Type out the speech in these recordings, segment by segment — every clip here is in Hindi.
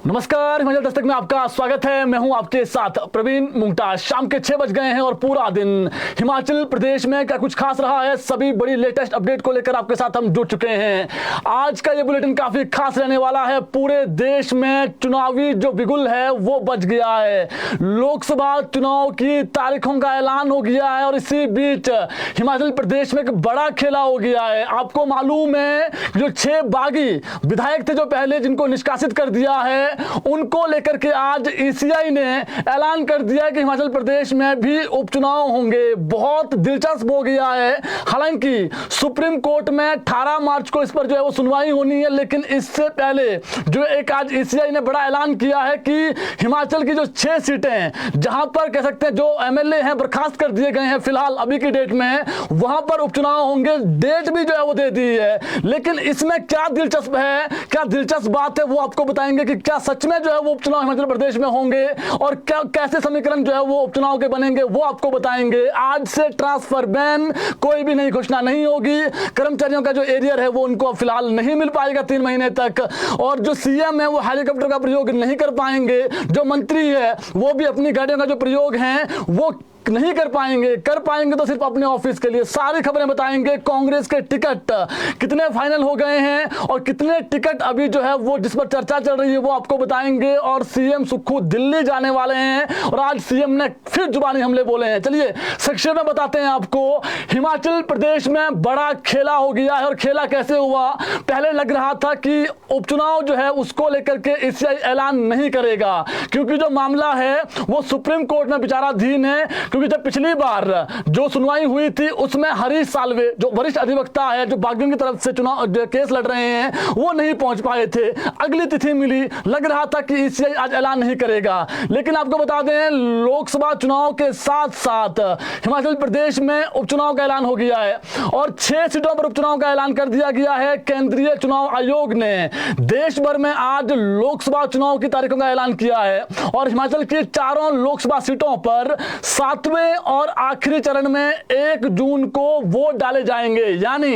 नमस्कार, हिमाचल दस्तक में आपका स्वागत है। मैं हूं आपके साथ प्रवीण मुंगटा। शाम के 6 बज गए हैं और पूरा दिन हिमाचल प्रदेश में क्या कुछ खास रहा है, सभी बड़ी लेटेस्ट अपडेट को लेकर आपके साथ हम जुड़ चुके हैं। आज का ये बुलेटिन काफी खास रहने वाला है। पूरे देश में चुनावी जो बिगुल है वो बज गया है। लोकसभा चुनाव की तारीखों का ऐलान हो गया है और इसी बीच हिमाचल प्रदेश में एक बड़ा खेला हो गया है। आपको मालूम है जो 6 बागी विधायक थे जो पहले जिनको निष्कासित कर दिया है, उनको लेकर के आज ईसीआई ने ऐलान कर दिया कि हिमाचल प्रदेश में भी उपचुनाव होंगे। बहुत दिलचस्प हो गया है। हालांकि सुप्रीम कोर्ट में 18 मार्च को इस पर जो है वो सुनवाई होनी है, लेकिन इससे पहले जो एक आज ईसीआई ने बड़ा ऐलान किया है कि हिमाचल की जो 6 सीटें हैं जहां पर कह सकते हैं जो एमएलए हैं बर्खास्त कर दिए गए हैं फिलहाल अभी की डेट में, वहां पर उपचुनाव होंगे। डेट भी जो है वो दे दी है। लेकिन इसमें क्या दिलचस्प है, क्या दिलचस्प बात है वो आपको बताएंगे कि क्या सच में जो है वो उपचुनाव हिमाचल प्रदेश में होंगे और क्या कैसे समीकरण जो है वो उपचुनाव के बनेंगे वो आपको बताएंगे। आज से ट्रांसफर बैन कोई भी नई घोषणा नहीं होगी। कर्मचारियों का जो एरियर है वो उनको फिलहाल नहीं मिल पाएगा 3 महीने तक, और जो सीएम है वो हेलीकॉप्टर का प्रयोग नहीं कर पाएंगे। जो मंत्री है वो भी अपनी गाड़ियों का जो प्रयोग है वो नहीं कर पाएंगे तो सिर्फ अपने ऑफिस के लिए। सारी खबरें बताएंगे। कांग्रेस के टिकट कितने फाइनल हो गए हैं और कितने टिकट अभी जो है वो जिस पर चर्चा चल रही है वो आपको बताएंगे। और सीएम सुक्खू दिल्ली जाने वाले हैं और आज सीएम ने फिर जुबानी हमले बोले हैं। चलिए संक्षेप में बताते हैं आपको। हिमाचल प्रदेश में बड़ा खेला हो गया है और खेला कैसे हुआ। पहले लग रहा था कि उपचुनाव जो है उसको लेकर के ईसीआई ऐलान नहीं करेगा क्योंकि जो मामला है वो सुप्रीम कोर्ट में विचाराधीन है। क्योंकि जब पिछली बार जो सुनवाई हुई थी उसमें हरीश साल्वे जो वरिष्ठ अधिवक्ता है जो बागियों की तरफ से चुनाव केस लड़ रहे हैं वो नहीं पहुंच पाए थे। अगली तिथि मिली, लग रहा था कि ईसीआई आज ऐलान नहीं करेगा। लेकिन आपको बता दें लोकसभा चुनाव के साथ साथ हिमाचल प्रदेश में उपचुनाव का ऐलान हो गया है और 6 सीटों पर उपचुनाव का ऐलान कर दिया गया है। केंद्रीय चुनाव आयोग ने देश भर में आज लोकसभा चुनाव की तारीखों का ऐलान किया है और हिमाचल की 4 लोकसभा सीटों पर 7वें और आखिरी चरण में 1 जून को वोट डाले जाएंगे। यानी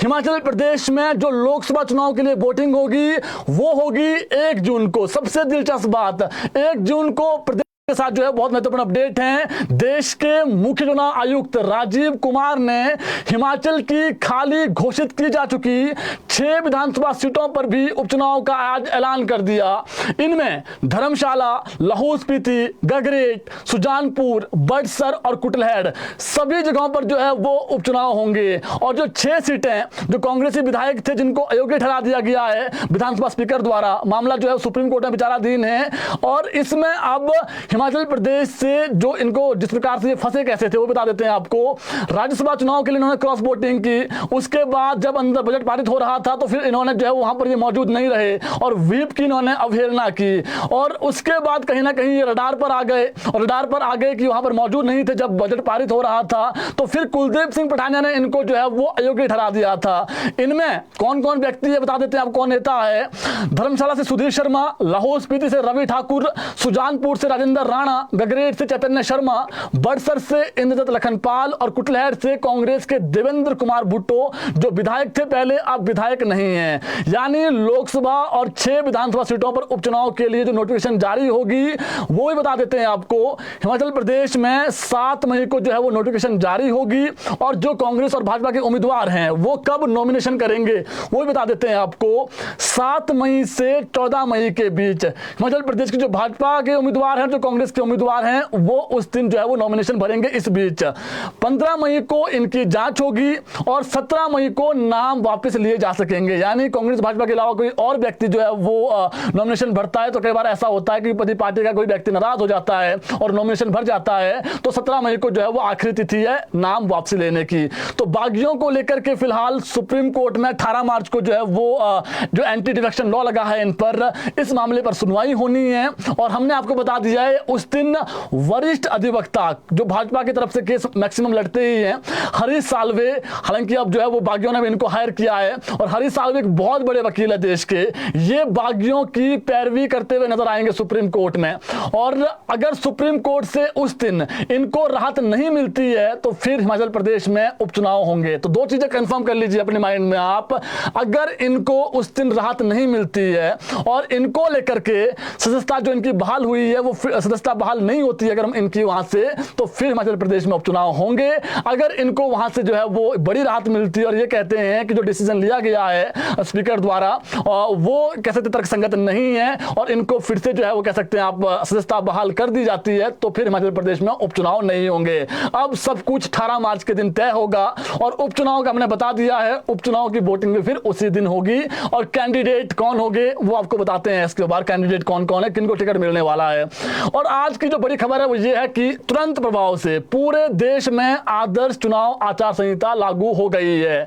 हिमाचल प्रदेश में जो लोकसभा चुनाव के लिए वोटिंग होगी वो होगी 1 जून को। सबसे दिलचस्प बात 1 जून को प्रदेश के साथ जो है बहुत महत्वपूर्ण अपडेट है। देश के मुख्य चुनाव आयुक्त राजीव कुमार ने हिमाचल की खाली घोषित की जा चुकी 6 विधानसभा सीटों पर भी उपचुनाव का आज ऐलान कर दिया। इनमें धर्मशाला, लाहौल स्पीति, गगरेट, सुजानपुर, बड़सर और कुटलैहड़ सभी जगहों पर जो है वो उपचुनाव होंगे। और जो 6 सीटें जो कांग्रेसी विधायक थे जिनको अयोग्य ठहरा दिया गया है विधानसभा स्पीकर द्वारा, मामला जो है सुप्रीम कोर्ट में विचाराधीन है। और इसमें अब हिमाचल प्रदेश से जो इनको जिस प्रकार से फंसे कैसे थे वो बता देते हैं आपको। राज्यसभा चुनाव के लिए इन्होंने क्रॉस वोटिंग की, उसके बाद जब अंदर बजट पारित हो रहा था तो फिर इन्होंने जो है वहां पर ये मौजूद नहीं रहे और व्हीप की इन्होंने अवहेलना की। और उसके बाद कहीं ना कहीं ये रडार पर आ गए और रडार पर आ गए कि वहां पर मौजूद नहीं थे जब बजट पारित हो रहा था। तो फिर कुलदीप सिंह पठानिया ने इनको जो है वो अयोग्य ठहरा दिया था। इनमें कौन कौन व्यक्ति है बता देते हैं आपको। नेता है धर्मशाला से सुधीर शर्मा, लाहौल स्पीति से रवि ठाकुर, सुजानपुर से राजेंद्र राणा, गगरेट से चैतन्य शर्मा, बड़सर से इंद्रदत्त लखनपाल और कुटलैहड़ से कांग्रेस के देवेंद्र कुमार भुट्टो जो विधायक थे पहले अब विधायक नहीं है। यानी लोकसभा और 6 विधानसभा सीटों पर उपचुनाव के लिए जो नोटिफिकेशन जारी होगी वो भी बता देते हैं आपको। हिमाचल प्रदेश में 7 मई को जो है वो नोटिफिकेशन जारी होगी और जो कांग्रेस और भाजपा के उम्मीदवार हैं वो कब नॉमिनेशन करेंगे वो भी बता देते हैं आपको। 7 मई से 14 मई के बीच हिमाचल प्रदेश के जो भाजपा के उम्मीदवार हैं जो कांग्रेस के उम्मीदवार हैं वो उस दिन जो है वो नॉमिनेशन भरेंगे। इस बीच 15 मई को इनकी जांच होगी और 17 मई को नाम वापस लिए जा सकेंगे। यानी कांग्रेस भाजपा के अलावा कोई और व्यक्ति जो है वो नॉमिनेशन भरता है तो कई बार ऐसा होता है कि पति पार्टी का कोई व्यक्ति नाराज हो जाता है और नॉमिनेशन भर जाता है तो 17 मई को जो है वो आखिरी तिथि है नाम वापसी लेने की। तो बागियों को लेकर के फिलहाल सुप्रीम कोर्ट में 18 मार्च को जो है वो जो एंटी डिफेक्शन लॉ लगा है इन पर, इस मामले पर सुनवाई होनी है। और हमने आपको बता दिया है उस दिन वरिष्ठ अधिवक्ता जो भाजपा की तरफ से केस मैक्सिमम लड़ते ही हैं, हरीश साल्वे, हालांकि अब जो है वो बागियों ने भी इनको हायर किया है और हरीश साल्वे एक बहुत बड़े वकील है देश के, ये बागियों की पैरवी करते हुए नजर आएंगे सुप्रीम कोर्ट में। और अगर सुप्रीम कोर्ट से उस दिन इनको राहत नहीं मिलती है तो फिर हिमाचल प्रदेश में उपचुनाव होंगे। तो दो चीजें कंफर्म कर लीजिए अपने माइंड में आप, अगर इनको उस दिन राहत नहीं मिलती है और इनको लेकर के सदस्यता जो इनकी बहाल हुई है वो सदस्यता बहाल नहीं होती है अगर हम इनकी वहां से, तो फिर हिमाचल प्रदेश में उपचुनाव होंगे। अगर इनको वहां से जो है वो बड़ी राहत मिलती है और ये कहते हैं कि जो डिसीजन लिया गया है स्पीकर द्वारा वो कह सकते तर्कसंगत नहीं है और इनको फिर से जो है वो कह सकते हैं आप सदस्यता बहाल कर दी जाती है, तो फिर हिमाचल प्रदेश में उपचुनाव नहीं होंगे। अब सब कुछ 18 मार्च के दिन तय होगा और उपचुनाव का हमने बता दिया है, उपचुनाव की वोटिंग भी फिर उसी दिन होगी और कैंडिडेट कौन होंगे वो आपको बताते हैं इसके बाद, कैंडिडेट कौन कौन है, किनको टिकट मिलने वाला है। और आज की जो बड़ी खबर है वो ये है कि तुरंत प्रभाव से पूरे देश में आदर्श चुनाव आचार संहिता लागू हो गई है।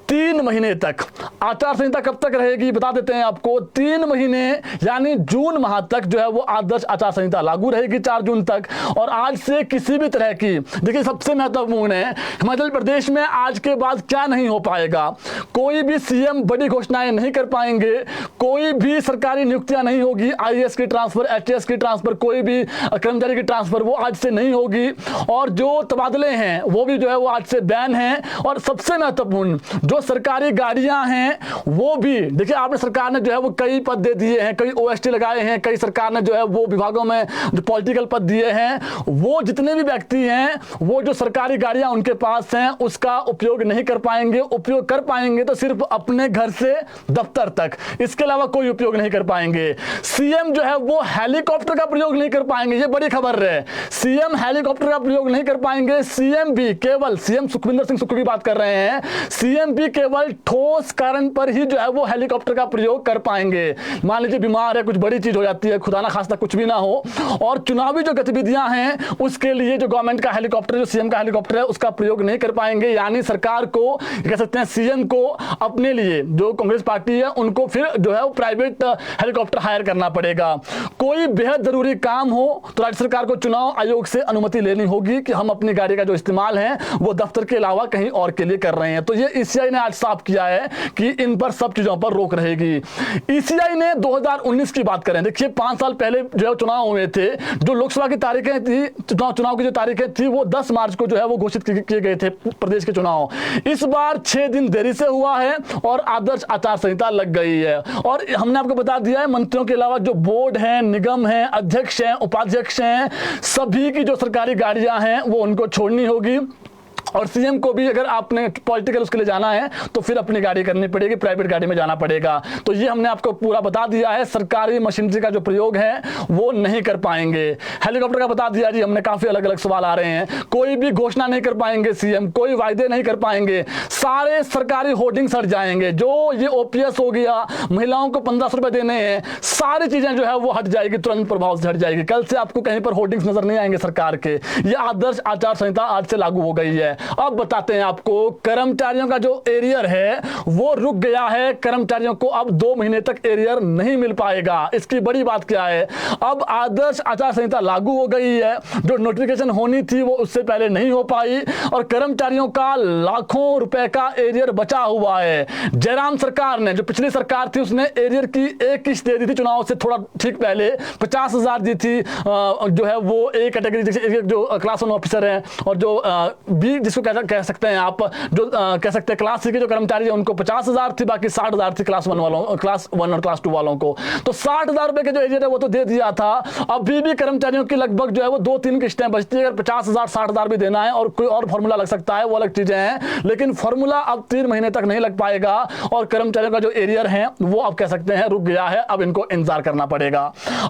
3 महीने तक आचार संहिता कब तक रहेगी बता देते हैं आपको, 3 महीने यानी जून माह तक जो है वो आदर्श आचार संहिता लागू रहेगी 4 जून तक। और आज से किसी भी तरह की, देखिए सबसे महत्वपूर्ण है हिमाचल प्रदेश में आज के बाद क्या नहीं हो पाएगा, कोई भी सीएम बड़ी घोषणाएं नहीं कर पाएंगे, कोई भी सरकारी नियुक्तियां नहीं होगी, आईएएस की ट्रांसफर, एचएएस की ट्रांसफर, कोई भी कर्मचारी की ट्रांसफर वो आज से नहीं होगी और जो तबादले हैं वो भी जो है वो आज से बैन है। और सबसे महत्वपूर्ण जो सरकारी गाड़ियां हैं वो भी, देखिए आपने सरकार ने जो है वो कई पद दे दिए हैं, कई ओएसटी लगाए हैं, कई सरकार ने जो है वो विभागों में जो पॉलिटिकल पद दिए हैं, वो जितने भी व्यक्ति हैं वो जो सरकारी गाड़ियां उनके पास हैं उसका उपयोग नहीं कर पाएंगे, उपयोग कर पाएंगे तो सिर्फ अपने घर से दफ्तर तक, इसके अलावा कोई उपयोग नहीं कर पाएंगे। सीएम जो है वो हेलीकॉप्टर का प्रयोग नहीं कर पाएंगे, ये बड़ी खबर है, सीएम हेलीकॉप्टर का प्रयोग नहीं कर पाएंगे। सीएम भी केवल, सीएम सुखविंदर सिंह सुक्खू की बात कर रहे हैं, सीएम भी केवल ठोस कारण पर ही जो है वो हेलीकॉप्टर का प्रयोग कर पाएंगे। मान लीजिए बीमार है, कुछ बड़ी चीज हो जाती है, खुदा ना खास्ता कुछ भी ना हो, और चुनावी जो गतिविधियां हैं उसके लिए जो गवर्नमेंट का हेलीकॉप्टर, जो सीएम का हेलीकॉप्टर है उसका प्रयोग नहीं कर पाएंगे। यानी सरकार को कह सकते हैं सीएम को अपने लिए, जो कांग्रेस पार्टी है उनको फिर जो है वो प्राइवेट हेलीकॉप्टर हायर करना पड़ेगा। कोई बेहद जरूरी काम हो तो राज्य सरकार को चुनाव आयोग से अनुमति लेनी होगी कि हम अपनी गाड़ी का जो इस्तेमाल है वो दफ्तर के अलावा कहीं और के लिए कर रहे हैं। तो ये ईसीआई ने आज साफ किया है कि इन पर सब चीजों पर रोक रहेगी। ईसीआई ने 2019 की बात करें, देखिए 5 साल पहले जो है चुनाव हुए थे, जो लोकसभा की तारीखें थी, चुनाव की जो तारीखें थी वो 10 मार्च को जो है वो घोषित किए गए थे प्रदेश के चुनाव। इस बार 6 दिन देरी से हुआ है और आदर्श आचार संहिता लग गई है। और हमने आपको बता दिया है मंत्रियों के अलावा जो बोर्ड है, निगम है, अध्यक्ष हैं, उपाध्यक्ष हैं, सभी की जो सरकारी गाड़ियां हैं वो उनको छोड़नी होगी। और सीएम को भी अगर आपने पॉलिटिकल उसके लिए जाना है तो फिर अपनी गाड़ी करनी पड़ेगी, प्राइवेट गाड़ी में जाना पड़ेगा। तो ये हमने आपको पूरा बता दिया है, सरकारी मशीनरी का जो प्रयोग है वो नहीं कर पाएंगे। हेलीकॉप्टर का बता दिया जी हमने, काफी अलग अलग सवाल आ रहे हैं। कोई भी घोषणा नहीं कर पाएंगे सीएम, कोई वायदे नहीं कर पाएंगे, सारे सरकारी होर्डिंग्स हट जाएंगे। जो ये ओपीएस हो गया, महिलाओं को 1500 रुपए देने हैं, सारी चीजें जो है वो हट जाएगी, तुरंत प्रभाव से हट जाएगी। कल से आपको कहीं पर होर्डिंग्स नजर नहीं आएंगे सरकार के। ये आदर्श आचार संहिता आज से लागू हो गई है। अब बताते हैं आपको, कर्मचारियों का जो एरियर है वो रुक गया है। कर्मचारियों को अब 2 महीने तक एरियर नहीं मिल पाएगा। इसकी बड़ी बात क्या है, अब आदर्श आचार संहिता लागू हो गई है, जो नोटिफिकेशन होनी थी वो उससे पहले नहीं हो पाई और कर्मचारियों का लाखों रुपए का एरियर बचा हुआ है। जयराम सरकार ने, जो पिछली सरकार थी, उसने एरियर की एक किस्त दे दी थी चुनाव से थोड़ा ठीक पहले, 50,000 दी थी। जो है वो ए कैटेगरी, जैसे जो क्लास 1 ऑफिसर है और जो बी जिसको कह सकते हैं आप, जो कह सकते हैं क्लास सी के जो कर्मचारी है उनको 50,000 थी, बाकी 60,000 थी क्लास 1 वालों, क्लास 1 और क्लास 2 वालों को। तो 60,000 रुपए के जो एरियर है वो तो दे दिया था। अभी भी कर्मचारियों की लगभग जो है वो 2-3 किस्तें बचती है। अगर 50,000 60,000 भी देना है और कोई और फॉर्मूला लग सकता है वो अलग चीजें हैं, लेकिन फॉर्मूला अब 3 महीने तक नहीं लग पाएगा और कर्मचारियों का जो एरियर है वो अब कह सकते हैं रुक गया है। अब इनको इंतजार करना पड़ेगा।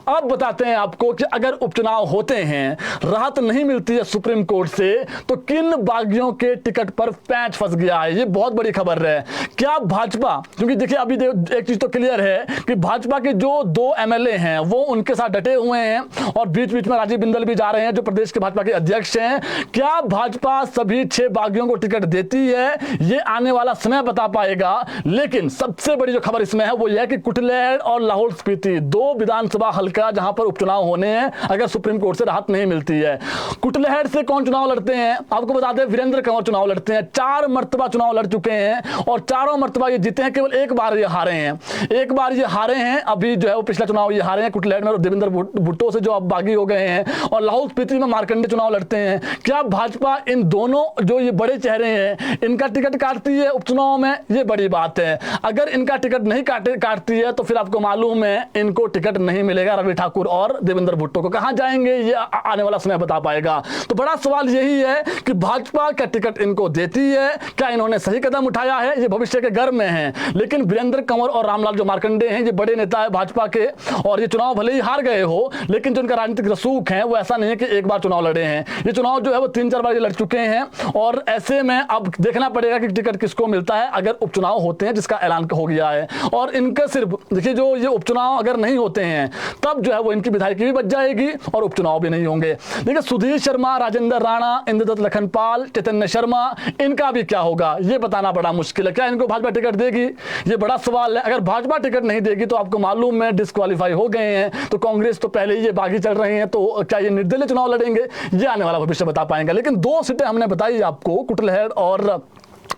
अब बताते हैं आपको कि अगर उपचुनाव होते हैं, राहत नहीं मिलती है सुप्रीम कोर्ट से, तो किन बागियों के टिकट पर पैंच फंस गया है। ये बहुत बड़ी खबर है। क्या भाजपा, क्योंकि देखिए अभी एक चीज तो क्लियर है कि भाजपा के जो 2 एमएलए हैं वो उनके साथ डटे हुए हैं और बीच बीच में राजीव बिंदल भी जा रहे हैं जो प्रदेश के भाजपा के अध्यक्ष हैं। क्या भाजपा सभी 6 बागियों को टिकट देती है, ये आने वाला समय बता पाएगा। लेकिन सबसे बड़ी जो खबर इसमें है वो यह है कि कुटलैहड़ और लाहौल स्पीति 2 विधानसभा हल्का जहां पर उपचुनाव होने हैं अगर सुप्रीम कोर्ट से राहत नहीं मिलती है। कुटलैहड़ से कौन चुनाव लड़ते हैं, आपको बता दें वीरेंद्र कंवर चुनाव लड़ते हैं। 4 मर्तबा चुनाव लड़ चुके हैं और चारों मर्तबा ये जीते हैं, केवल एक बार ये हारे हैं। एक बार ये हारे हैं, अभी जो है वो पिछला चुनाव ये हारे हैं कुटलैहड़ में देवेंद्र भुट्टो से जो अब बागी हो गए हैं, और लाहौल स्पीति में मार्कंडे चुनाव लड़ते हैं। क्या भाजपा इन दोनों जो ये बड़े चेहरे हैं इनका टिकट काटती है उपचुनाव में, ये बड़ी बात है। अगर इनका टिकट नहीं काटती है तो फिर आपको मालूम है इनको टिकट नहीं मिलेगा। रवि ठाकुर और देवेंद्र भुट्टो को कहां जाएंगे ये आने वाला समय बता पाएगा। तो बड़ा सवाल यही है कि भाजपा क्या टिकट इनको देती है, क्या इन्होंने सही कदम उठाया है, ये भविष्य के गर्भ में है। लेकिन वीरेंद्र कंवर और रामलाल जो मार्कंडे हैं ये बड़े नेता है भाजपा के, और ये चुनाव भले ही हार गए हो लेकिन जो उनका राजनीतिक रसूख है वो ऐसा नहीं है कि एक बार चुनाव लड़े हैं। ये चुनाव जो है वो 3-4 बार लड़ चुके हैं और ऐसे में अब देखना पड़ेगा कि टिकट किसको मिलता है अगर उपचुनाव होते हैं जिसका ऐलान हो गया है। और इनके सिर्फ देखिए जो ये उपचुनाव अगर नहीं होते हैं तब जो है वो इनकी विधायकी भी बच जाएगी और उपचुनाव भी नहीं होंगे। देखिए सुधीर शर्मा, राजेंद्र राणा, इंद्रदत्त लखनपाल, चैतन्य शर्मा, इनका भी क्या होगा ये बताना बड़ा मुश्किल है। क्या इनको भाजपा टिकट देगी, ये बड़ा सवाल है। अगर भाजपा टिकट नहीं देगी तो आपको मालूम है डिस्क्वालीफाई हो गए हैं, तो कांग्रेस तो पहले ही ये बागी चल रहे हैं, तो क्या ये निर्दलीय चुनाव लड़ेंगे ये आने वाला भविष्य बता पाएंगे। लेकिन 2 सीटें हमने बताई आपको, कुटलैहड़ और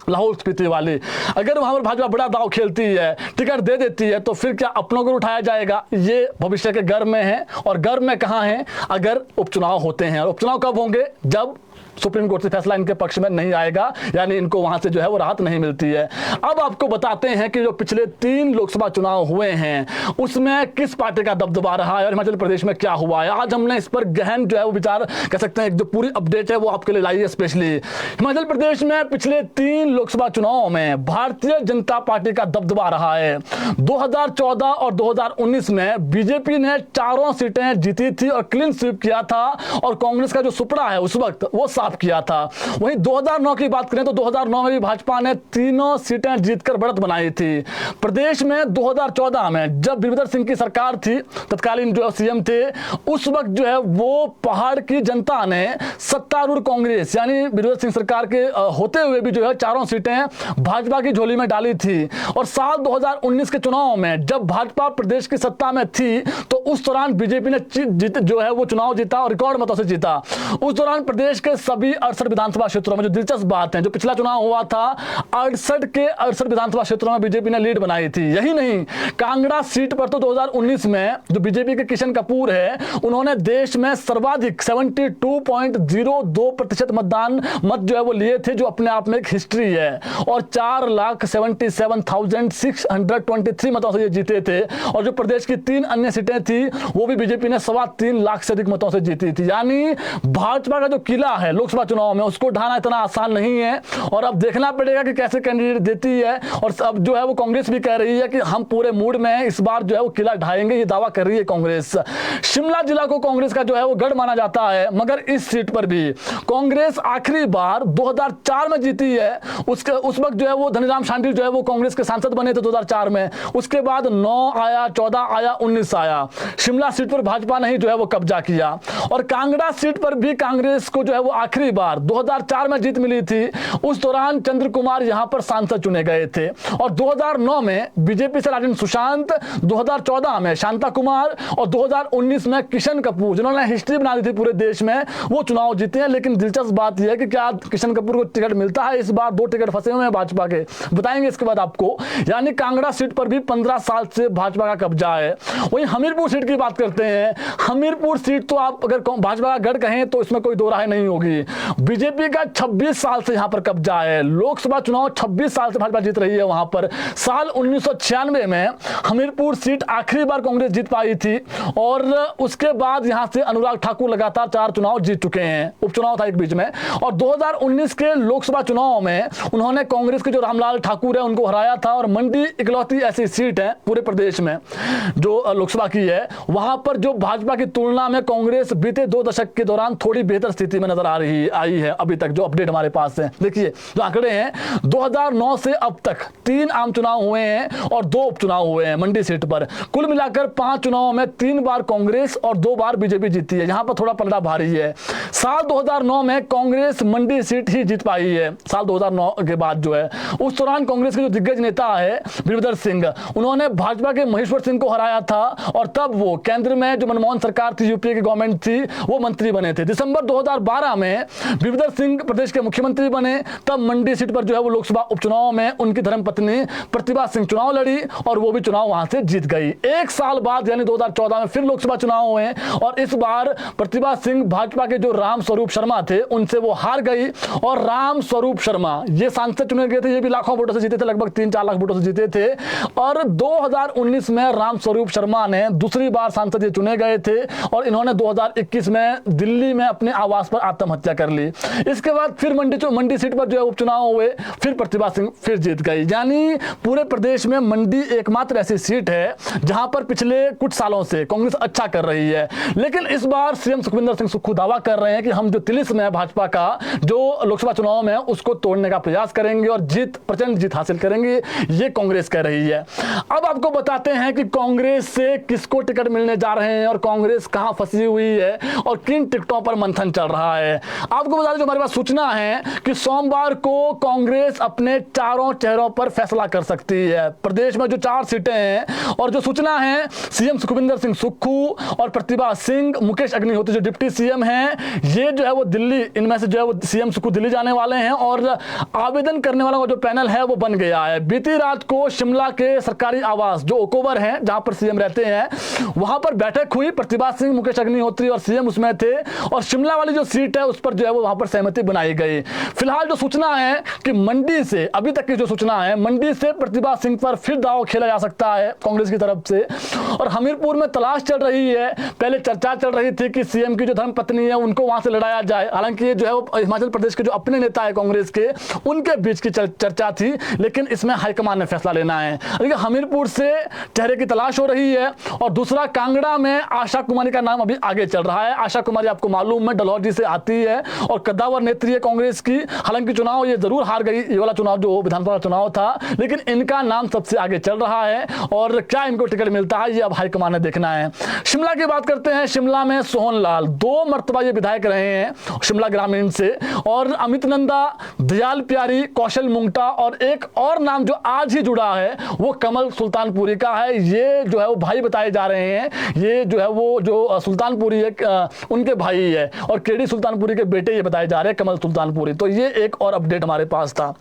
लाहौल स्पीति वाली, अगर वहां पर भाजपा बड़ा दांव खेलती है, टिकट दे देती है, तो फिर क्या अपनों को उठाया जाएगा, ये भविष्य के गर्भ में है। और गर्भ में कहां है, अगर उपचुनाव होते हैं। और उपचुनाव कब होंगे, जब सुप्रीम कोर्ट से फैसला इनके पक्ष में नहीं आएगा, यानी इनको वहां से जो है वो राहत नहीं मिलती है। अब आपको बताते हैं कि जो पिछले 3 लोकसभा चुनाव हुए हैं उसमें किस पार्टी का दबदबा रहा है और हिमाचल प्रदेश में क्या हुआ है। आज हमने इस पर गहन जो है वो विचार कह सकते हैं, एक जो पूरी अपडेट है वो आपके लिए लाई है स्पेशली। हिमाचल प्रदेश में पिछले 3 लोकसभा चुनाव में भारतीय जनता पार्टी का दबदबा रहा है। 2014 और 2019 में बीजेपी ने 4 सीटें जीती थी और क्लीन स्वीप किया था, और कांग्रेस का जो सुपड़ा है उस वक्त वो साफ किया था। वहीं 2009 की बात करें तो 2009 में भी भाजपा ने 3 सीटें जीतकर बढ़त बनाई थी। प्रदेश में 2014 में जब वीरभद्र सिंह की सरकार थी, तत्कालीन जो सीएम थे, उस वक्त जो है वो पहाड़ की जनता ने सत्तारूढ़ कांग्रेस यानी वीरभद्र सिंह सरकार के होते हुए भी जो है 4 सीटें भाजपा की झोली में डाली थी। और साल 2019 के चुनाव में जब भाजपा प्रदेश की सत्ता में थी तो उस दौरान बीजेपी ने जो है वो चुनाव जीता और रिकॉर्ड मतों से जीता। उस दौरान प्रदेश के सभी 68 विधानसभा क्षेत्रों में, जो दिलचस्प बात है, जो पिछला चुनाव हुआ था 68 के 68 विधानसभा क्षेत्रों में बीजेपी ने लीड बनाई थी। यही नहीं, कांगड़ा सीट पर तो 2019 में जो बीजेपी के किशन कपूर है उन्होंने देश में सर्वाधिक 72.02% मत जो है वो लिए थे, जो अपने आप में एक हिस्ट्री है। और 4,77,623 मतों से ये जीते थे। और जो प्रदेश की 3 अन्य सीटें थी वो भी बीजेपी ने 3.25 लाख से अधिक मतों से जीती थी। यानी भाजपा का जो किला है लोकसभा चुनाव में उसको ढाना इतना आसान नहीं है। और अब देखना पड़ेगा कि कैसे कैंडिडेट देती है। और अब जो है वो कांग्रेस भी कह रही है कि हम पूरे मूड में हैं, इस बार जो है वो किला ढाएंगे, ये दावा कर रही है कांग्रेस। शिमला जिला को कांग्रेस का जो है वो गढ़ माना जाता है, मगर इस सीट पर भी कांग्रेस आखिरी बार 2004 में जीती है। उस वक्त जो है वो धनीराम शांडिल जो है वो कांग्रेस के सांसद बने थे 2004 में। उसके बाद 9 आया, 14 आया, 19 आया। शिमला सीट पर भाजपा ने ही जो है वो कब्जा किया। और कांगड़ा सीट पर भी कांग्रेस को जो है वो आखिरी बार 2004 में जीत मिली थी। उस दौरान चंद्र कुमार यहां पर सांसद चुने गए थे। और 2009 में बीजेपी से राजेंद्र सुशांत, 2014 में शांता कुमार और 2019 में किशन कपूर, जिन्होंने हिस्ट्री बना दी थी पूरे देश में, वो चुनाव जीते हैं। लेकिन दिलचस्प बात यह है कि क्या किशन कपूर को टिकट मिलता है। इस बार 2 टिकट फंसे हुए हैं भाजपा के, बताएंगे इसके बाद आपको। यानी कांगड़ा सीट पर भी 15 साल से भाजपा का कब्जा है। वहीं हमीरपुर सीट की बात करते हैं। हमीरपुर सीट तो आप अगर भाजपा का गढ़ कहें तो इसमें कोई दो राय नहीं होगी। बीजेपी का 26 साल से यहां पर कब्जा है। लोकसभा चुनाव 26 साल से भाजपा जीत रही है वहां पर। साल 1996 में हमीरपुर सीट आखिरी बार कांग्रेस जीत पाई थी और उसके बाद यहां से अनुराग ठाकुर लगातार 4 चुनाव जीत चुके हैं। उपचुनाव था एक बीच में। और 2019 के लोकसभा चुनाव में उन्होंने कांग्रेस के जो रामलाल ठाकुर है उनको हराया था। और मंडी इकलौती ऐसी सीट है पूरे प्रदेश में जो लोकसभा की है है वहां पर जो भाजपा की तुलना में कांग्रेस बीते 2 दशक के दौरान थोड़ी बेहतर स्थिति में नजर आई है। अभी तक जो अपडेट हमारे पास है, देखिए जो आंकड़े हैं, 2009 से अब तक 3 आम चुनाव हुए हैं और 2 उपचुनाव हुए हैं मंडी सीट पर। कुल मिलाकर 5 चुनावों में 3 बार कांग्रेस और 2 बार बीजेपी जीती है। यहां पर थोड़ा पलड़ा भारी है। साल 2009 में कांग्रेस मंडी सीट ही जीत पाई है। साल 2009 के बाद जो है, उस दौरान कांग्रेस के जो दिग्गज नेता है वीरभद्र सिंह, उन्होंने भाजपा के महेश्वर सिंह को हराया था और तब वो केंद्र में जो मनमोहन सरकार थी, यूपीए की गवर्नमेंट थी, वो मंत्री बने थे। दिसंबर 2012 में वीरभद्र सिंह प्रदेश के मुख्यमंत्री बने। तब मंडी सीट पर जो है वो लोकसभा उपचुनाव में उनकी धर्मपत्नी प्रतिभा सिंह चुनाव लड़ी और वो भी चुनाव वहां से जीत गई। 1 साल बाद यानी 2014 में फिर लोकसभा चुनाव हुए और इस बार प्रतिभा सिंह भाजपा के जो राम स्वरूप शर्मा थे उनसे वो हार गई और राम स्वरूप शर्मा ये सांसद चुने गए थे। ये भी लाखों वोटों से जीते थे, लगभग 3-4 लाख वोटों से जीते थे। और 2019 में राम स्वरूप शर्मा ने दूसरी बार सांसद ये चुने गए थे और इन्होंने 2021 में दिल्ली में अपने आवास पर आत्महत्या कर ली। इसके बाद फिर मंडी सीट पर जो है उपचुनाव हुए, फिर प्रतिभा सिंह फिर जीत गई। यानी पूरे प्रदेश में मंडी एकमात्र ऐसी सीट है जहां पर पिछले कुछ सालों से कांग्रेस अच्छा कर रही है। लेकिन इस बार सीएम सुखविंदर सिंह सुक्खू दावा कर रहे हैं कि हम जो तिलिस्म है भाजपा का जो लोकसभा चुनाव में, उसको तोड़ने का प्रयास करेंगे और प्रचंड जीत हासिल करेंगे, ये कांग्रेस कह रही है। अब आपको बताते हैं कि कांग्रेस से किसको टिकट मिलने जा रहे हैं और कांग्रेस कहां फंसी हुई है और किन टिकटों पर मंथन चल रहा है। आपको बता दें, जो हमारे पास सूचना है कि सोमवार को कांग्रेस अपने चारों चेहरों पर फैसला कर सकती है। प्रदेश में जो 4 सीटें हैं और जो सूचना है, सीएम सुखविंदर सिंह सुक्खू और प्रतिभा सिंह, मुकेश अग्निहोत्री जो डिप्टी सीएम हैं, ये जो है वो दिल्ली, इनमें से जो है वो सीएम सुक्खू दिल्ली जाने वाले हैं और आवेदन करने वालों का जो पैनल है वो बन गया है। बीती रात को शिमला के सरकारी आवास जो ओकोवर है, जहां पर सीएम रहते हैं, वहां पर बैठक हुई। प्रतिभा सिंह, मुकेश अग्निहोत्री और सीएम उसमें थे और शिमला वाली जो सीट है उस पर जो है वो वहां पर सहमति बनाई गई। फिलहाल जो सूचना है कि मंडी से, अभी तक की जो सूचना है, मंडी से प्रतिभा सिंह पर फिर दांव खेला जा सकता है कांग्रेस की तरफ से। और हमीरपुर में तलाश चल रही है, पहले चर्चा चल रही थी कि सीएम की जो धर्मपत्नी है उनको वहां से लड़ाया जाए। हालांकि ये जो है वो हिमाचल प्रदेश के जो अपने नेता है कांग्रेस के, उनके बीच की चर्चा थी, लेकिन इसमें हाईकमान ने फैसला लेना है। लेकिन हमीरपुर से चेहरे की तलाश हो रही है। और दूसरा, कांगड़ा में आशा कुमारी का नाम अभी आगे चल रहा है। आशा कुमारी आपको मालूम है डलहौजी से आती है और कद्दावर नेत्री है कांग्रेस की। हालांकि चुनाव ये जरूर हार गई, ये वाला चुनाव जो विधानसभा चुनाव था, लेकिन इनका नाम सबसे आगे चल रहा है और क्या इनको टिकट मिलता है ये अब हाईकमान ने देखना है। शिमला की बात करते हैं। शिमला में सोहन लाल 2 मर्तबा ये विधायक रहे हैं शिमला ग्रामीण से, और अमित नंदा, दयाल प्यारी, कौशल मुंगटा और एक और नाम जो आज ही जुड़ा है वो कमल सुल्तानपुरी का है। ये जो है वो भाई बताए जा रहे हैं, ये जो है वो जो सुल्तानपुरी है उनके भाई है और केडी सुल्तानपुरी के बेटे ये बताए जा रहे हैं, कमल सुल्तानपुरी। तो ये एक और अपडेट हमारे पास था।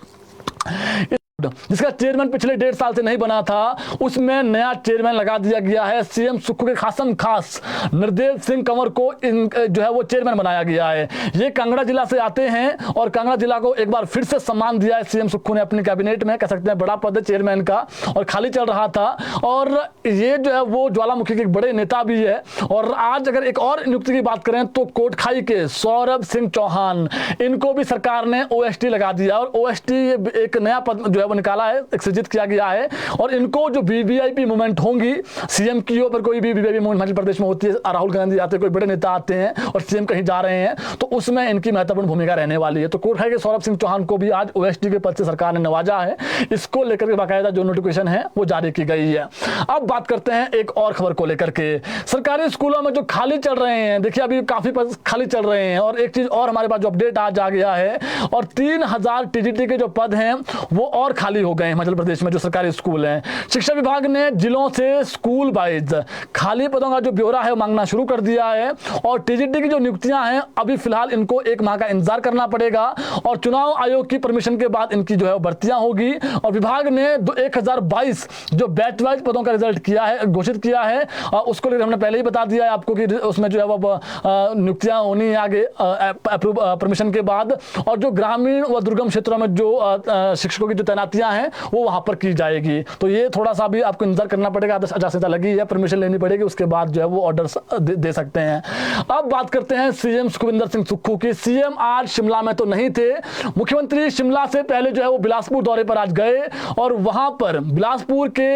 जिसका चेयरमैन पिछले 1.5 साल से नहीं बना था, उसमें नया चेयरमैन लगा दिया गया है। सीएम सुक्खू के खासम खास नरदेव सिंह कंवर को जो है वो चेयरमैन बनाया गया है। ये कांगड़ा जिला से आते हैं और कांगड़ा जिला को एक बार फिर से सम्मान दिया है सीएम सुक्खू ने अपनी कैबिनेट में। कह सकते हैं बड़ा पद है चेयरमैन का और खाली चल रहा था। और ये जो है वो ज्वालामुखी के एक बड़े नेता भी है। और आज अगर एक और नियुक्ति की बात करें तो कोटखाई के सौरभ सिंह चौहान, इनको भी सरकार ने ओएसटी लगा दिया और ओएसटी एक नया पद जो है वो निकाला है, एक सृजित किया गया है। और इनको जो वीवीआईपी मूवमेंट होंगी, सीएम की पर कोई भी वीवीआईपी मूवमेंट हिमाचल प्रदेश में होती है, राहुल गांधी आते हैं, कोई बड़े नेता आते हैं और सीएम कहीं जा रहे हैं, तो उसमें इनकी महत्वपूर्ण भूमिका रहने वाली है। तो कोटखाई के सौरभ सिंह चौहान को भी आज ओएसटी के पद से सरकार ने नवाजा है। इसको लेकर के बाकायदा जो नोटिफिकेशन है वो जारी की गई है। अब बात करते हैं एक और खबर को लेकर के। सरकारी स्कूलों में जो खाली चल रहे हैं, देखिए अभी काफी पद खाली चल रहे हैं। और एक चीज और हमारे पास जो अपडेट आज आ गया है, और 3000 टीजीटी के जो पद हैं वो और खाली हो गए हिमाचल प्रदेश में जो सरकारी स्कूल हैं। शिक्षा विभाग ने जिलों से स्कूल वाइज खाली पदों का जो ब्यौरा है मांगना शुरू कर दिया है। और टीजीटी की जो नियुक्तियां हैं अभी फिलहाल इनको 1 माह का इंतजार करना पड़ेगा और चुनाव आयोग की परमिशन के बाद इनकी जो है भर्तियां होगी। और विभाग ने 1022 जो बैच वाइज पदों का रिजल्ट किया है, घोषित किया है, उसको लेकर हमने पहले ही बता दिया है आपको कि उसमें जो है वो नियुक्तियां होनी है आगे परमिशन के बाद। और जो ग्रामीण व दुर्गम क्षेत्रों में जो शिक्षकों की जो तैनाती तैनातियां हैं वो वहां पर की जाएगी। तो ये थोड़ा सा भी आपको इंतजार करना पड़ेगा, आदर्श आचार संहिता लगी है, परमिशन लेनी पड़ेगी, उसके बाद जो है वो ऑर्डर दे सकते हैं। अब बात करते हैं सीएम सुखविंदर सिंह सुक्खू की। सीएम आज शिमला में तो नहीं थे, मुख्यमंत्री शिमला से पहले जो है वो बिलासपुर दौरे पर आज गए और वहां पर बिलासपुर के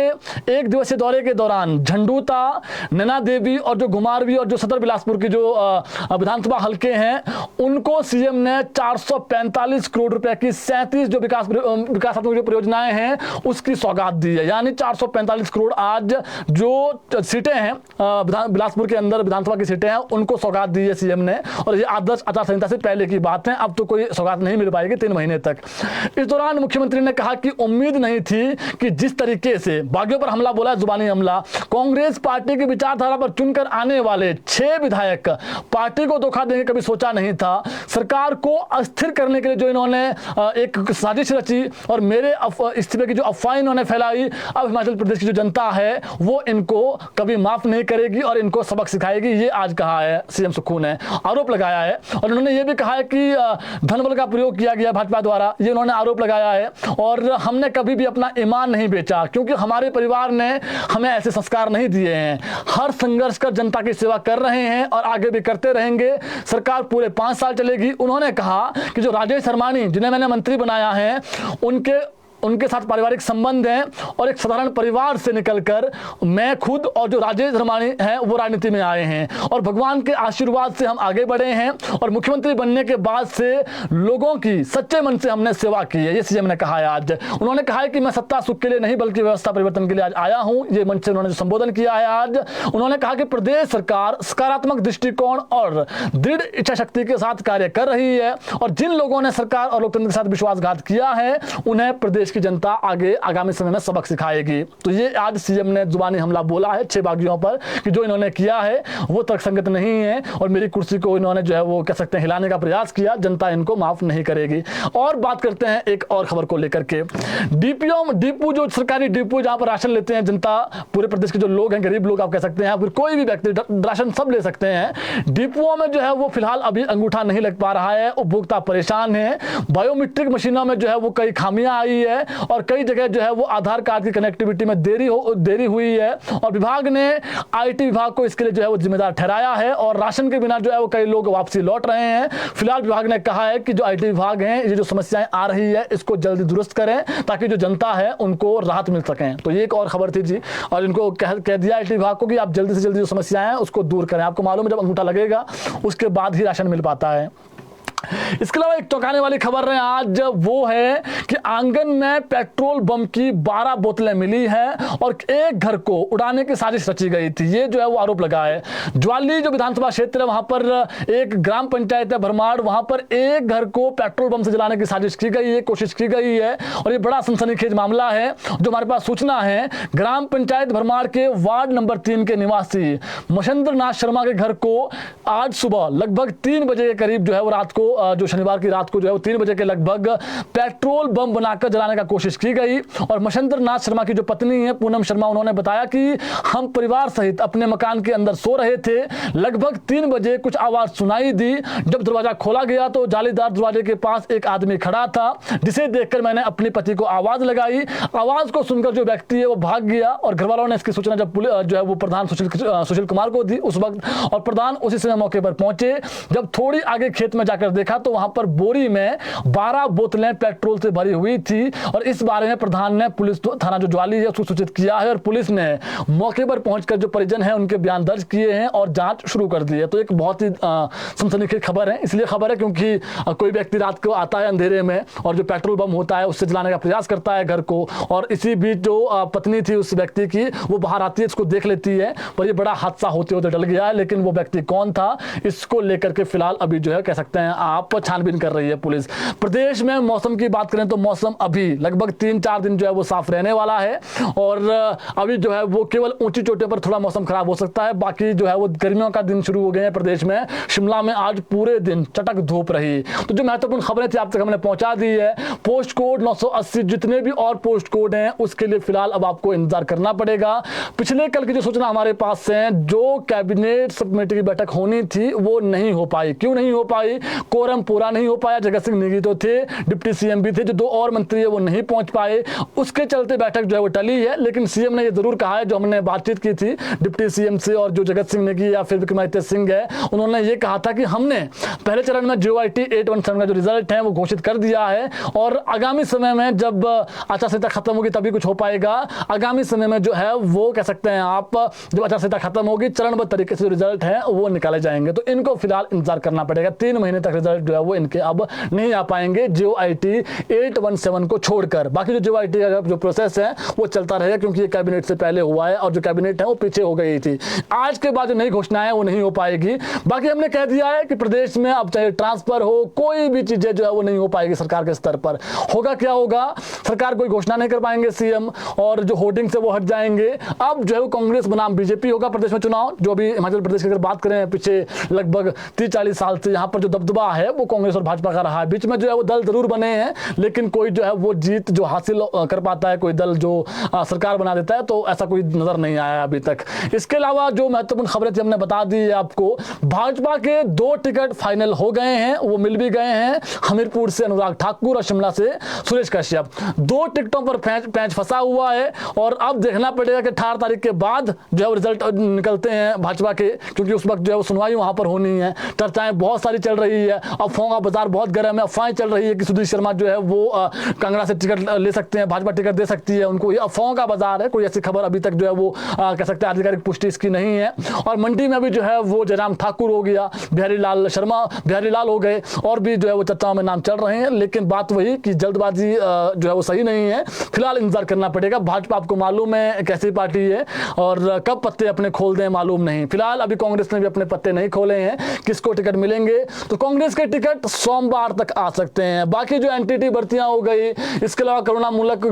एक दिवसीय दौरे के दौरान झंडूता, नैना देवी और जो घुमारवी और जो सदर बिलासपुर की जो विधानसभा हल्के हैं उनको सीएम ने 445 करोड़ रुपए की 37 जो विकासात्मक जो परियोजनाएं हैं उसकी सौगात दी है। यानी 445 करोड़ आज जो सीटें हैं बिलासपुर के अंदर विधानसभा की सीटें हैं उनको सौगात दी है सीएम ने, और ये आदर्श आचार संहिता से पहले की बात है, अब तो कोई सौगात नहीं मिल पाएगी 3 महीने तक। इस दौरान मुख्यमंत्री ने कहा कि उम्मीद नहीं थी कि जिस तरीके से बागियों पर हमला बोला, जुबानी हमला, कांग्रेस पार्टी की विचारधारा पर चुनकर आने वाले 6 विधायक पार्टी को धोखा देंगे, कभी सोचा नहीं था। सरकार को अस्थिर करने के लिए जो इन्होंने एक साजिश रची और मेरे इस्तीफे की जो अफवाह इन्होंने फैलाई, अब हिमाचल प्रदेश की जो जनता है वो इनको कभी माफ नहीं करेगी और इनको सबक सिखाएगी। ये आज कहा है सीएम सुक्खू ने, आरोप लगाया है। और उन्होंने ये भी कहा है कि धनबल का प्रयोग किया गया भाजपा द्वारा, ये उन्होंने आरोप लगाया है। और हमने कभी भी अपना ईमान नहीं बेचा क्योंकि हमारे परिवार ने हमें ऐसे संस्कार नहीं दिए हैं। हर संघर्ष कर जनता की सेवा कर रहे हैं और आगे भी करते रहेंगे। सरकार पूरे 5 साल चलेगी। उन्होंने कहा कि जो राजेश धर्मानी जिन्हें मैंने मंत्री बनाया है उनके साथ पारिवारिक संबंध हैं और एक साधारण परिवार से निकलकर मैं खुद और जो राजेश धर्मानी हैं वो राजनीति में आए हैं और भगवान के आशीर्वाद से हम आगे बढ़े हैं और मुख्यमंत्री बनने के बाद से लोगों की सच्चे मन से हमने सेवा की है, ये सीएम ने कहा है आज। उन्होंने कहा है कि मैं सत्ता सुख के लिए नहीं बल्कि व्यवस्था परिवर्तन के लिए आज आया हूं, ये मंच से उन्होंने जो संबोधन किया है आज। उन्होंने कहा कि प्रदेश सरकार सकारात्मक दृष्टिकोण और दृढ़ इच्छा शक्ति के साथ कार्य कर रही है और जिन लोगों ने सरकार और लोकतंत्र के साथ विश्वासघात किया है उन्हें प्रदेश की जनता आगे आगामी समय में सबक सिखाएगी। तो ये आज सीएम ने जुबानी हमला बोला है 6 बागियों पर कि जो इन्होंने किया है वो तर्कसंगत नहीं है और मेरी कुर्सी को इन्होंने जो है वो कह सकते हैं हिलाने का प्रयास किया, जनता इनको माफ नहीं करेगी। और बात करते हैं एक और खबर को लेकर के, डिपो जो सरकारी डिपो जहां पर राशन लेते हैं जनता, पूरे प्रदेश के जो लोग हैं, गरीब लोग आप कह सकते हैं, फिर कोई भी व्यक्ति राशन सब ले सकते हैं। डिपोओं में जो है वो फिलहाल अभी अंगूठा नहीं लग पा रहा है, उपभोक्ता परेशान है। बायोमेट्रिक मशीनों में जो है वो कई खामियां आई है और कई जगह जो है वो आधार कार्ड की कनेक्टिविटी में देरी हुई है और विभाग ने आईटी विभाग को इसके लिए जो है वो जिम्मेदार ठहराया है और राशन के बिना जो है वो कई लोग वापसी लौट रहे हैं। फिलहाल विभाग ने कहा है कि जो आईटी विभाग हैं ये जो समस्याएं आ रही है इसको जल्दी दुरुस्त करें ताकि जो जनता है उनको राहत मिल सके। तो ये एक और खबर थी जी, और इनको कह दिया आईटी विभाग को कि आप जल्दी से जल्दी जो समस्याएं हैं उसको दूर करें। आपको मालूम है जब अंगूठा लगेगा उसके बाद ही राशन मिल पाता है। इसके अलावा एक चौंकाने वाली खबर है आज, वो है कि आंगन में पेट्रोल बम की 12 बोतलें मिली हैं और एक घर को उड़ाने की साजिश रची गई थी, ये जो है वो आरोप लगा है। ज्वाली जो विधानसभा क्षेत्र है वहां पर एक ग्राम पंचायत है भरमाड़, वहां पर एक घर को पेट्रोल बम से जलाने की साजिश की गई है, कोशिश की गई है और ये बड़ा सनसनीखेज मामला है। जो हमारे पास सूचना है, ग्राम पंचायत भरमाड़ के वार्ड नंबर 3 के निवासी महेंद्र नाथ शर्मा के घर को आज सुबह लगभग 3 बजे के करीब जो है वो रात को, जो शनिवार की रात को जो है वो 3 बजे के लगभग पेट्रोल बम बनाकर जलाने का कोशिश की गई। और महेंद्र नाथ शर्मा की जो पत्नी है पूनम शर्मा, उन्होंने बताया कि हम परिवार सहित अपने मकान के अंदर सो रहे थे, लगभग 3 बजे कुछ आवाज सुनाई दी। जब दरवाजा खोला गया तो जालीदार दरवाजे के पास एक आदमी खड़ा था, जिसे देखकर मैंने अपने पति को आवाज लगाई। आवाज को सुनकर जो व्यक्ति है वो भाग गया और घर वालों ने इसकी सूचना जब जो है वो प्रधान सुशील कुमार को दी उस वक्त, और प्रधान उसी समय मौके पर पहुंचे। जब थोड़ी आगे खेत में जाकर देखा तो वहां पर बोरी में 12 बोतलें पेट्रोल से भरी हुई थी और इस बारे में प्रधान ने पुलिस थाना जो ज्वाली है उसको सूचित किया है और पुलिस ने मौके पर पहुंचकर जो परिजन है उनके बयान दर्ज किए हैं और जांच शुरू कर दी है। तो एक बहुत ही सनसनीखेज खबर है, इसलिए खबर है क्योंकि कोई व्यक्ति रात को आता है अंधेरे में और जो पेट्रोल बम होता है उससे जलाने का प्रयास करता है घर को, और इसी बीच जो पत्नी थी उस व्यक्ति की वो बाहर आती है, इसको देख लेती है, पर ये बड़ा हादसा होते होते टल गया है। लेकिन वो व्यक्ति कौन था इसको लेकर के फिलहाल अभी जो है कह सकते हैं आप छानबीन कर रही है पुलिस। प्रदेश में मौसम की बात करें तो मौसम अभी लगभग 3-4 दिन जो है वो साफ रहने वाला है और अभी जो है वो केवल ऊंची चोटियों पर थोड़ा मौसम खराब हो सकता है, बाकी जो है वो गर्मियों का दिन शुरू हो गए हैं प्रदेश में। शिमला में आज पूरे दिन चटक धूप रही। तो जो महत्वपूर्ण खबरें थी आप तक हमने पहुंचा दी है। पोस्ट कोड 980 जितने भी और पोस्ट कोड हैं उसके लिए फिलहाल अब आपको इंतजार करना पड़ेगा। पिछले कल की जो सूचना हमारे पास है, जो कैबिनेट सब कमेटी की बैठक होनी थी वो नहीं हो पाई। क्यों नहीं हो पाई? कोरम पूरा नहीं हो पाया। जगत सिंह नेगी तो थे, डिप्टी सीएम भी थे, जो 2 और मंत्री है वो नहीं पहुंच पाए, उसके चलते बैठक जो है वो टली है। लेकिन सीएम ने ये जरूर कहा है, जो हमने बातचीत की थी डिप्टी सीएम से और जो जगत सिंह नेगी या फिर विक्रमादित्य सिंह है, उन्होंने ये कहा था कि हमने पहले चरण में JOIT 817 का जो रिजल्ट है वो घोषित कर दिया है और आगामी समय में जब आचार संहिता खत्म होगी तभी कुछ हो पाएगा। आगामी समय में जो है वो कह सकते हैं आप, जब आचार संहिता खत्म होगी चरणबद्ध तरीके से जो रिजल्ट है वो निकाले जाएंगे। तो इनको फिलहाल इंतजार करना पड़ेगा, 3 महीने तक रिजल्ट जो है वो इनके अब नहीं आ पाएंगे JOIT 817 को छोड़कर। बाकी जो JOIT का जो प्रोसेस है वो चलता रहेगा, क्योंकि ये कैबिनेट से पहले हुआ है और जो कैबिनेट है वो पीछे हो गई थी। आज के बाद जो नई घोषणा है वो नहीं हो पाएगी। बाकी हमने कह दिया है कि प्रदेश में अब चाहे ट्रांसफर हो, कोई भी चीजें जो है वो नहीं हो पाएगी सरकार के स्तर पर। होगा क्या होगा, सरकार कोई घोषणा नहीं कर पाएंगे सीएम और जो होर्डिंग से वो हट जाएंगे। अब जो है वो कांग्रेस बनाम बीजेपी होगा प्रदेश में चुनाव। जो अभी हिमाचल प्रदेश की अगर बात करें, पीछे लगभग 30-40 साल से यहाँ पर जो दबदबा है वो कांग्रेस और भाजपा का रहा है। बीच में जो है वो दल जरूर बने हैं, लेकिन कोई जो है वो जीत जो हासिल कर पाता है, कोई दल जो सरकार बना देता है, तो ऐसा कोई नजर नहीं आया अभी तक। इसके अलावा जो महत्वपूर्ण खबरें थी हमने बता दी है आपको। भाजपा के 2 टिकट फाइनल हो गए हैं, वो मिल भी गए हैं। हमीरपुर से अनुराग ठाकुर और शिमला से सुरेश कश्यप। 2 टिकटों पर पैंच फंसा हुआ है और अब देखना पड़ेगा कि 18 तारीख के बाद जो है रिजल्ट निकलते हैं भाजपा के, क्योंकि उस वक्त जो है वो सुनवाई वहां पर होनी है। चर्चाएं बहुत सारी चल रही है, अफवाहों का बाजार बहुत गर्म है। अफवाहें चल रही है कि सुधीर शर्मा जो है वो कांगड़ा से टिकट ले सकते हैं, भाजपा टिकट दे सकती है उनको। ये अफवाहों का बाजार है, कोई ऐसी खबर अभी तक जो है वो कह सकते हैं आधिकारिक पुष्टि इसकी नहीं है। और मंडी में भी जो है वो जयराम ठाकुर हो गया, बिहारी लाल हो गए, और भी जो है वो चर्चाओं में नाम चल रहे हैं। लेकिन बात वही कि जल्दबाजी जो है वो सही नहीं है। फिलहाल इंतजार करना पड़ेगा। भाजपा आपको मालूम है कैसी पार्टी है और कब पत्ते अपने खोल दें मालूम नहीं। फिलहाल अभी कांग्रेस ने भी अपने पत्ते नहीं खोले हैं, किसको टिकट मिलेंगे। तो कांग्रेस के टिकट सोमवार तक आ सकते हैं। बाकी जो एनटीटी भर्तियां हो गई, इसके अलावा करुणामूलक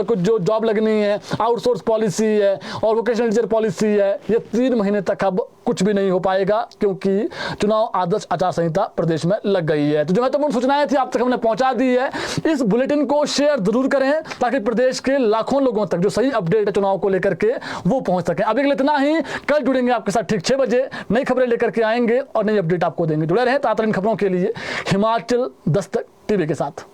कुछ जो जॉब लगनी है, आउटसोर्स पॉलिसी है और वोकेशनल टीचर पॉलिसी है, ये 3 महीने तक अब कुछ भी नहीं हो पाएगा, क्योंकि चुनाव आदर्श आचार संहिता प्रदेश में लग गई है। तो जो महत्वपूर्ण सूचनाएं थी आप तक हमने पहुंचा दी है। इस बुलेटिन को शेयर जरूर करें ताकि प्रदेश के लाखों लोगों तक जो सही अपडेट है चुनाव को लेकर के वो पहुंच सके। अभी के लिए इतना ही, कल जुड़ेंगे आपके साथ ठीक 6 बजे, नई खबरें लेकर के आएंगे और नई अपडेट आपको देंगे। जुड़े रहें ताज़ा खबरों के लिए हिमाचल दस्तक टीवी के साथ।